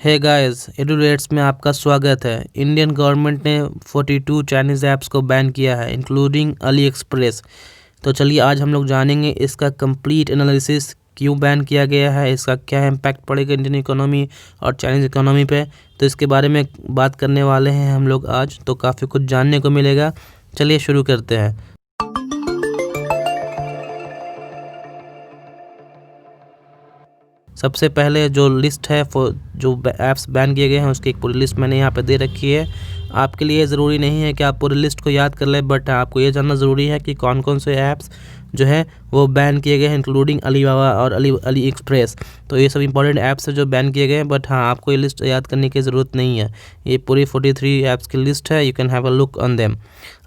Hey guys, एडुरेट्स में आपका स्वागत है। इंडियन गवर्नमेंट ने 42 चाइनीज़ ऐप्स को बैन किया है, इंक्लूडिंग अली एक्सप्रेस। तो चलिए आज हम लोग जानेंगे इसका कंप्लीट एनालिसिस, क्यों बैन किया गया है, इसका क्या इम्पैक्ट पड़ेगा इंडियन इकोनॉमी और चाइनीज़ इकोनॉमी पे। तो इसके बारे में बात करने वाले हैं हम लोग आज, तो काफ़ी कुछ जानने को मिलेगा। चलिए शुरू करते हैं। सबसे पहले जो लिस्ट है जो ऐप्स बैन किए गए हैं उसकी एक पूरी लिस्ट मैंने यहाँ पे दे रखी है। आपके लिए ज़रूरी नहीं है कि आप पूरी लिस्ट को याद कर लें, बट आपको ये जानना ज़रूरी है कि कौन कौन से ऐप्स जो है वो बैन किए गए हैं, इंक्लूडिंग अलीबाबा और अली एक्सप्रेस। तो ये सब इंपॉर्टेंट ऐप्स है जो बैन किए गए हैं, बट हाँ, आपको ये लिस्ट याद करने की ज़रूरत नहीं है। ये पूरी 43 ऐप्स की लिस्ट है, you can have a look on them.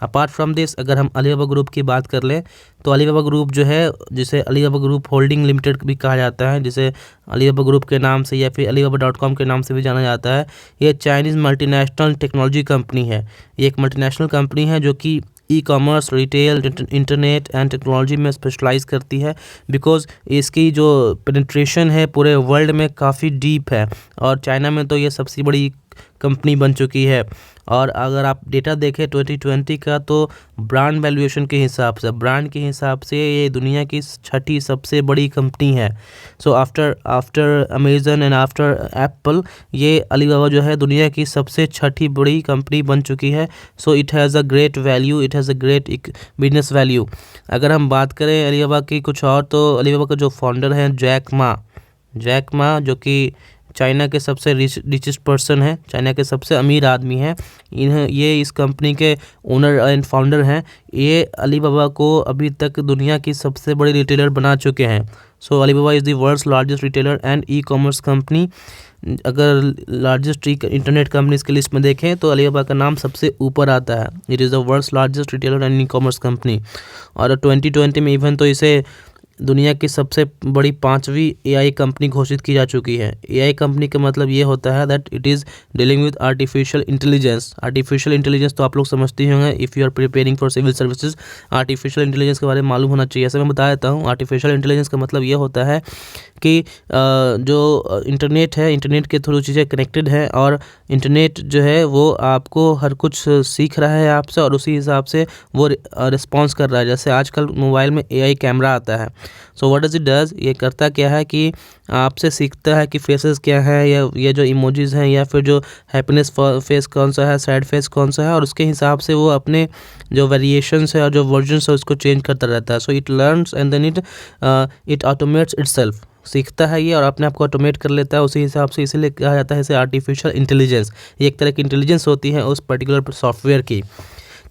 Apart from this, अगर हम अलीबाबा ग्रुप की बात कर लें तो अलीबाबा ग्रुप जो है, जिसे अलीबाबा ग्रुप होल्डिंग लिमिटेड भी कहा जाता है, जिसे अलीबाबा ग्रुप के नाम से या फिर alibaba.com के नाम से भी जाना जाता है, ये चाइनीज़ मल्टीनेशनल टेक्नोलॉजी कंपनी है। ये एक मल्टीनेशनल कंपनी है जो कि e commerce, retail, internet and technology में स्पेशलाइज करती है, बिकॉज़ इसकी जो पेनिट्रेशन है पूरे वर्ल्ड में काफ़ी डीप है, और चाइना में तो ये सबसे बड़ी कंपनी बन चुकी है। और अगर आप डेटा देखें 2020 का, तो ब्रांड वैल्यूएशन के हिसाब से ये दुनिया की छठी सबसे बड़ी कंपनी है। So after Amazon and after Apple, ये अलीबाबा जो है दुनिया की सबसे छठी बड़ी कंपनी बन चुकी है। So it has a great value, it has a great business value. अगर हम बात करें अलीबाबा की कुछ और, तो अलीबाबा का जो फाउंडर हैं जैक मा, जो कि चाइना के सबसे रिचेस्ट पर्सन है, चाइना के सबसे अमीर आदमी हैं। ये इस कंपनी के ओनर एंड फाउंडर हैं। ये अलीबाबा को अभी तक दुनिया की सबसे बड़ी रिटेलर बना चुके हैं। So Alibaba is the world's largest retailer and e commerce company. अगर लार्जेस्ट इंटरनेट कंपनीज की लिस्ट में देखें तो अलीबाबा का नाम सबसे ऊपर आता है। It is the world's largest retailer and e commerce company. और 2020 में इवन तो इसे दुनिया की सबसे बड़ी 5वीं एआई कंपनी घोषित की जा चुकी है। एआई कंपनी का मतलब ये होता है that it is dealing with artificial intelligence. तो आप लोग समझते ही होंगे, if you are preparing for civil services, artificial intelligence के बारे में मालूम होना चाहिए। ऐसे मैं बता देता हूँ, आर्टिफिशियल इंटेलिजेंस का मतलब ये होता है कि जो इंटरनेट है, इंटरनेट के थ्रू चीज़ें कनेक्टेड है, और इंटरनेट जो है वो आपको हर कुछ सीख रहा है आपसे, और उसी हिसाब से वो रिस्पॉन्स कर रहा है। जैसे आजकल मोबाइल में एआई कैमरा आता है। So what does it does, ये करता क्या है कि आपसे सीखता है कि फेसेस क्या है, या ये जो इमोजीज़ हैं, या फिर जो हैप्पीनेस फेस कौन सा है, सैड फेस कौन सा है, और उसके हिसाब से वो अपने जो वेरिएशंस है और जो वर्जन्स है उसको चेंज करता रहता है। So it learns and then it automates itself. सीखता है ये और अपने आप को ऑटोमेट कर लेता है उसी हिसाब से, इसीलिए कहा जाता है इसे आर्टिफिशियल इंटेलिजेंस। ये एक तरह की इंटेलिजेंस होती है उस पर्टिकुलर सॉफ्टवेयर की।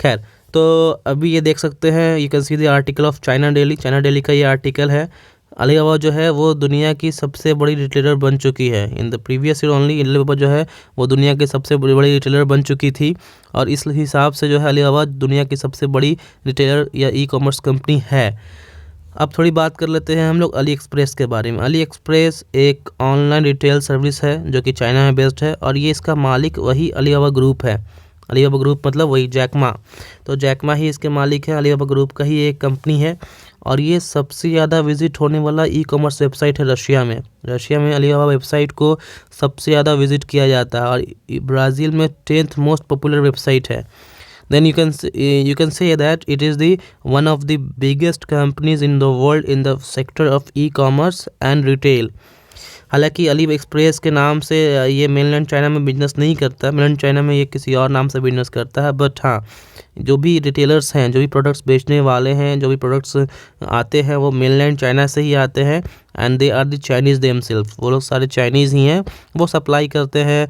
खैर, तो अभी ये देख सकते हैं, you can see the article of China daily का ये आर्टिकल है। अलीबाबा जो है वो दुनिया की सबसे बड़ी रिटेलर बन चुकी है। In the previous year only Alibaba जो है वो दुनिया की सबसे बड़ी रिटेलर बन चुकी थी, और इस हिसाब से जो है अलीबाबा दुनिया की सबसे बड़ी रिटेलर या ई कॉमर्स कंपनी है। अब थोड़ी बात कर लेते हैं हम लोग अली एक्सप्रेस के बारे में। अली एक्सप्रेस एक ऑनलाइन रिटेल सर्विस है जो कि चाइना में बेस्ड है, और ये इसका मालिक वही अलीबाबा ग्रुप है। अलीबाबा ग्रुप मतलब वही जैक मा, तो जैक मा ही इसके मालिक है। अलीबाबा ग्रुप का ही एक कंपनी है, और ये सबसे ज़्यादा विजिट होने वाला ई कॉमर्स वेबसाइट है रशिया में अलीबाबा वेबसाइट को सबसे ज़्यादा विजिट किया जाता है, और ब्राज़ील में 10th मोस्ट पॉपुलर वेबसाइट है। Then you can say that it is the one of the biggest companies in the world in the sector of e-commerce and retail. हालांकि अली एक्सप्रेस के नाम से ये मेनलैंड चाइना में business नहीं करता, mainland China में ये किसी और नाम से बिजनेस करता है। बट हाँ, जो भी रिटेलर्स हैं, जो भी प्रोडक्ट्स बेचने वाले हैं, जो भी प्रोडक्ट्स आते हैं, वो मेनलैंड चाइना से ही आते हैं, and they are the Chinese themselves. वो लोग सारे चाइनीज़ ही हैं। वो सप्लाई करते हैं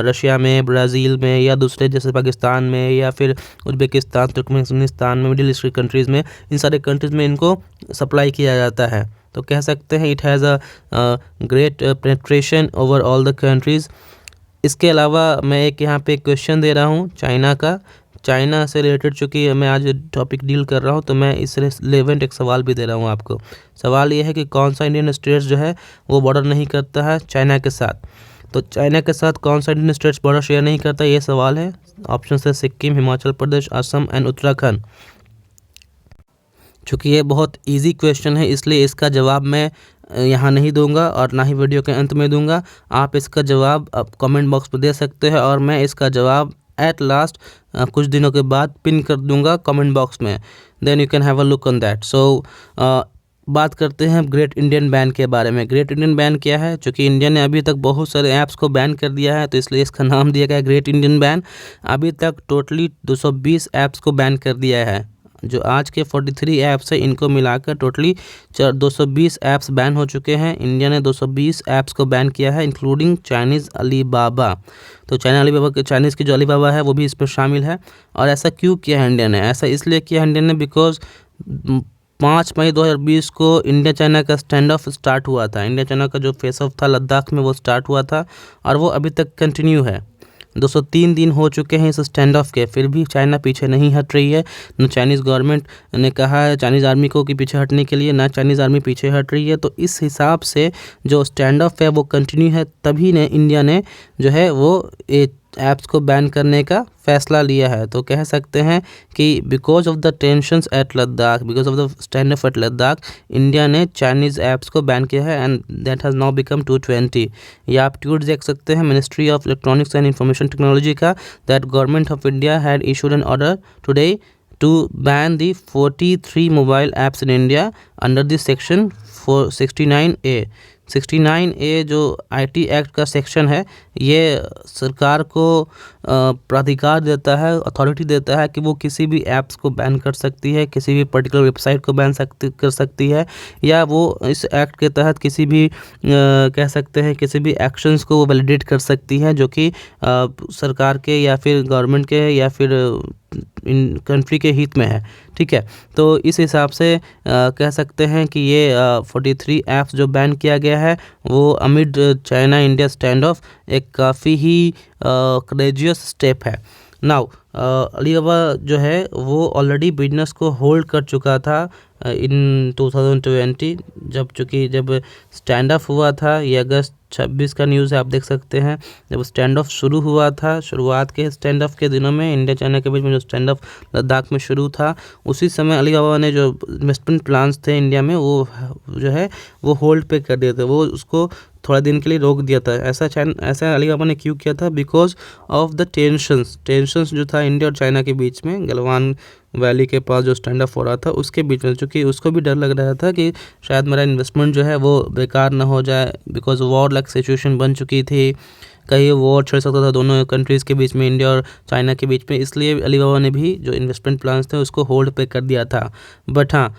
रशिया में, ब्राज़ील में, या दूसरे जैसे पाकिस्तान में, या फिर उज़्बेकिस्तान, तुर्कमेनिस्तान में, मिडिल ईस्ट कंट्रीज़ में, इन सारे कंट्रीज़ में इनको सप्लाई किया जाता है। तो कह सकते हैं it has a great penetration over all the countries. इसके अलावा मैं एक यहाँ पे क्वेश्चन दे रहा हूँ चाइना का, चाइना से रिलेटेड, चूँकि मैं आज टॉपिक डील कर रहा हूँ तो मैं इस रिलेवेंट एक सवाल भी दे रहा हूँ आपको। सवाल ये है कि कौन सा इंडियन स्टेट्स जो है वो बॉर्डर नहीं करता है चाइना के साथ। तो चाइना के साथ कौन सा इंडियन स्टेट्स बॉर्डर शेयर नहीं करता, ये सवाल है। ऑप्शन है सिक्किम, हिमाचल प्रदेश, असम एंड उत्तराखंड। चूँकि ये बहुत इजी क्वेश्चन है इसलिए इसका जवाब मैं यहाँ नहीं दूंगा और ना ही वीडियो के अंत में दूंगा। आप इसका जवाब कमेंट बॉक्स में दे सकते हैं और मैं इसका जवाब एट लास्ट कुछ दिनों के बाद पिन कर दूंगा कमेंट बॉक्स में। Then you can have a look on that. So बात करते हैं ग्रेट इंडियन बैन के बारे में। ग्रेट इंडियन बैन क्या है? चूँकि इंडिया ने अभी तक बहुत सारे ऐप्स को बैन कर दिया है तो इसलिए इसका नाम दिया गया है ग्रेट इंडियन बैन। अभी तक टोटली 220 ऐप्स को बैन कर दिया है। जो आज के 43 ऐप्स है इनको मिलाकर टोटली 220 ऐप्स बैन हो चुके हैं। इंडिया ने 220 ऐप्स को बैन किया है इंक्लूडिंग चाइनीज़ अलीबाबा। तो चाइनीज़ की जो अलीबाबा है वो भी इसमें शामिल है। और ऐसा क्यों किया है इंडिया ने? ऐसा इसलिए किया इंडिया ने बिकॉज 5 मई 2020 को इंडिया चाइना का स्टैंड ऑफ स्टार्ट हुआ था। इंडिया चाइना का जो फेस ऑफ था लद्दाख में वो स्टार्ट हुआ था और वो अभी तक कंटिन्यू है। 203 दिन हो चुके हैं इस स्टैंड ऑफ के, फिर भी चाइना पीछे नहीं हट रही है। न चाइनीज़ गवर्नमेंट ने कहा है चाइनीज़ आर्मी को कि पीछे हटने के लिए, ना चाइनीज़ आर्मी पीछे हट रही है। तो इस हिसाब से जो स्टैंड ऑफ है वो कंटिन्यू है, तभी ने इंडिया ने जो है वो ऐप्स को बैन करने का फैसला लिया है। तो कह सकते हैं कि because of the tensions at Ladakh, because of the stand off at Ladakh, India ने चाइनीज़ ऐप्स को बैन किया है and that has now become 220। ये आप ट्वीट देख सकते हैं ministry of electronics and information technology का, that government of India had issued an order today to ban the 43 mobile apps in India under the section 69A। 69A जो IT act का section है, ये सरकार को प्राधिकार देता है, अथॉरिटी देता है कि वो किसी भी ऐप्स को बैन कर सकती है, किसी भी पर्टिकुलर वेबसाइट को बैन कर सकती है, या वो इस एक्ट के तहत किसी भी कह सकते हैं किसी भी एक्शंस को वो वैलिडेट कर सकती है जो कि सरकार के या फिर गवर्नमेंट के या फिर इन कंट्री के हित में है। ठीक है, तो इस हिसाब से कह सकते हैं कि ये 43 ऐप्स जो बैन किया गया है वो amid China India stand of एक काफ़ी ही करेजियस स्टेप है। नाउ अलीबाबा जो है वो ऑलरेडी बिजनेस को होल्ड कर चुका था इन 2020, जब स्टैंड ऑफ हुआ था। ये अगस्त 26 का न्यूज़ है, आप देख सकते हैं। जब स्टैंड ऑफ शुरू हुआ था, शुरुआत के स्टैंड ऑफ के दिनों में इंडिया चाइना के बीच में जो स्टैंड ऑफ लद्दाख में शुरू था, उसी समय अलीबाबा ने जो इन्वेस्टमेंट प्लान्स थे इंडिया में वो जो है वो होल्ड पे कर दिए थे, वो उसको थोड़ा दिन के लिए रोक दिया था। ऐसा अलीबाबा ने क्यों किया था? बिकॉज ऑफ द टेंशंस जो था इंडिया और चाइना के बीच में, गलवान वैली के पास जो स्टैंड ऑफ हो रहा था उसके बीच में, चूँकि उसको भी डर लग रहा था कि शायद मेरा इन्वेस्टमेंट जो है वो बेकार ना हो जाए, बिकॉज वॉर लाइक सिचुएशन बन चुकी थी, कहीं वॉर छिड़ सकता था दोनों कंट्रीज़ के बीच में, इंडिया और चाइना के बीच में। इसलिए अलीबाबा ने भी जो इन्वेस्टमेंट प्लान्स थे उसको होल्ड पे कर दिया था। बट हाँ,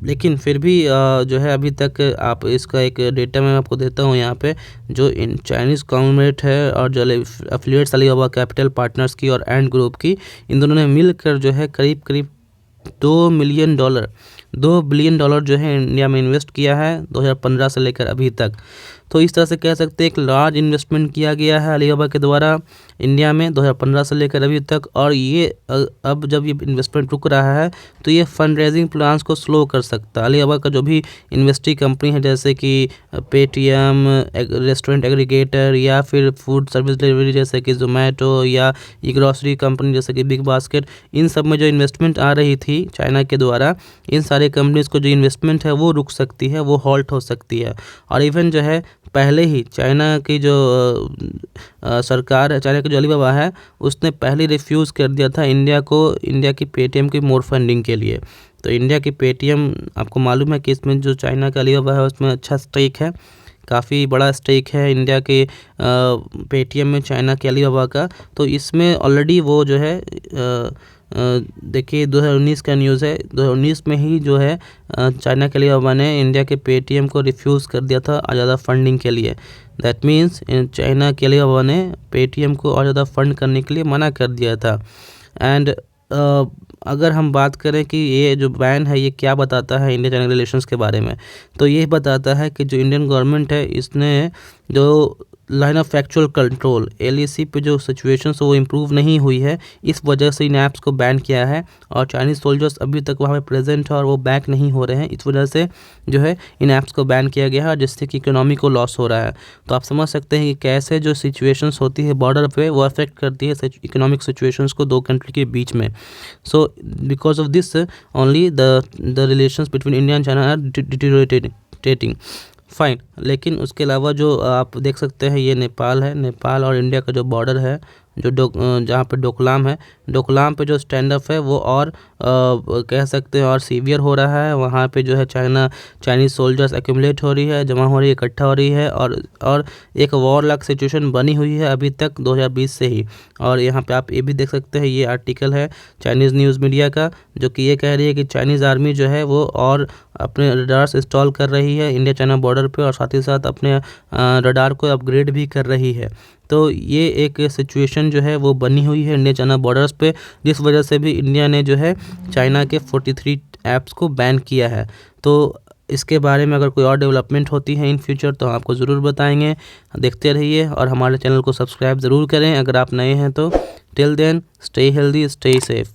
लेकिन फिर भी जो है अभी तक आप इसका एक डेटा मैं आपको देता हूँ यहाँ पे, जो इन चाइनीज़ कॉन्ग्लोमरेट है और जो एफिलिएट्स अलीबाबा कैपिटल पार्टनर्स की और एंड ग्रुप की, इन दोनों ने मिलकर जो है करीब $2 बिलियन जो है इंडिया में इन्वेस्ट किया है 2015 से लेकर अभी तक। तो इस तरह से कह सकते हैं एक लार्ज इन्वेस्टमेंट किया गया है अलीबाबा के द्वारा इंडिया में 2015 से लेकर अभी तक। और ये अब जब ये इन्वेस्टमेंट रुक रहा है तो ये फंड रेजिंग प्लान्स को स्लो कर सकता है। अलीबाबा का जो भी इन्वेस्टी कंपनी है जैसे कि पेटीएम, रेस्टोरेंट एग्रीगेटर, या फिर फूड सर्विस डिलीवरी जैसे कि जोमेटो, या ई ग्रॉसरी कंपनी जैसे कि बिग बास्केट, इन सब में जो इन्वेस्टमेंट आ रही थी चाइना के द्वारा, इन सारे कंपनीज़ को जो इन्वेस्टमेंट है वो रुक सकती है, वो हॉल्ट हो सकती है। और इवन जो है पहले ही चाइना की जो सरकार है, चाइना की जो अलीबाबा है, उसने पहले रिफ्यूज़ कर दिया था इंडिया की पेटीएम की मोर फंडिंग के लिए। तो इंडिया की पेटीएम, आपको मालूम है कि इसमें जो चाइना का अलीबाबा है उसमें अच्छा स्टेक है, काफ़ी बड़ा स्टेक है इंडिया के पेटीएम में चाइना के अलीबाबा का। तो इसमें ऑलरेडी वो जो है देखिए 2019 का न्यूज़ है, 2019 में ही जो है चाइना के अलीबाबा ने इंडिया के पेटीएम को रिफ्यूज़ कर दिया था और ज़्यादा फंडिंग के लिए। दैट मीन्स चाइना के अलीबाबा ने पेटीएम को और ज़्यादा फंड करने के लिए मना कर दिया था। एंड अगर हम बात करें कि ये जो बैन है ये क्या बताता है इंडिया चाइना रिलेशंस के बारे में, तो ये बताता है कि जो इंडियन गवर्नमेंट है इसने जो line of actual control, LAC पे जो सिचुएशंस वो इम्प्रूव नहीं हुई है, इस वजह से इन ऐप्स को बैन किया है। और चाइनीज़ सोल्जर्स अभी तक वहाँ पे प्रेजेंट है और वो बैक नहीं हो रहे हैं, इस वजह से जो है इन ऐप्स को बैन किया गया है, जिससे कि इकोनॉमी को लॉस हो रहा है। तो आप समझ सकते हैं कि कैसे जो सिचुएशंस होती है बॉर्डर पे वो अफेक्ट करती है इकोनॉमिक सिचुएशंस को दो कंट्री के बीच में। So because of this only the relations between India and China are deteriorating. Fine, लेकिन उसके अलावा जो आप देख सकते हैं ये नेपाल है, नेपाल और इंडिया का जो बॉर्डर है, जो जहाँ पे डोकलाम है, डोकलाम पे जो स्टैंड अप है वो और कह सकते हैं और सीवियर हो रहा है। वहाँ पे जो है चाइनीज़ सोल्जर्स एक्यूमुलेट हो रही है, जमा हो रही है, इकट्ठा हो रही है, और एक वॉर लाइक सिचुएशन बनी हुई है अभी तक 2020 से ही। और यहाँ पे आप ये भी देख सकते हैं, ये आर्टिकल है चाइनीज़ न्यूज़ मीडिया का, जो कि ये कह रही है कि चाइनीज़ आर्मी जो है वो और अपने रडार्स इंस्टॉल कर रही है इंडिया चाइना बॉर्डर पे, और साथ ही साथ अपने रडार को अपग्रेड भी कर रही है। तो ये एक सिचुएशन जो है वो बनी हुई है इंडिया चाइना बॉर्डर्स पे, जिस वजह से भी इंडिया ने जो है चाइना के 43 ऐप्स को बैन किया है। तो इसके बारे में अगर कोई और डेवलपमेंट होती है इन फ्यूचर तो आपको ज़रूर बताएंगे। देखते रहिए और हमारे चैनल को सब्सक्राइब ज़रूर करें अगर आप नए हैं तो। Till then, stay healthy, stay safe.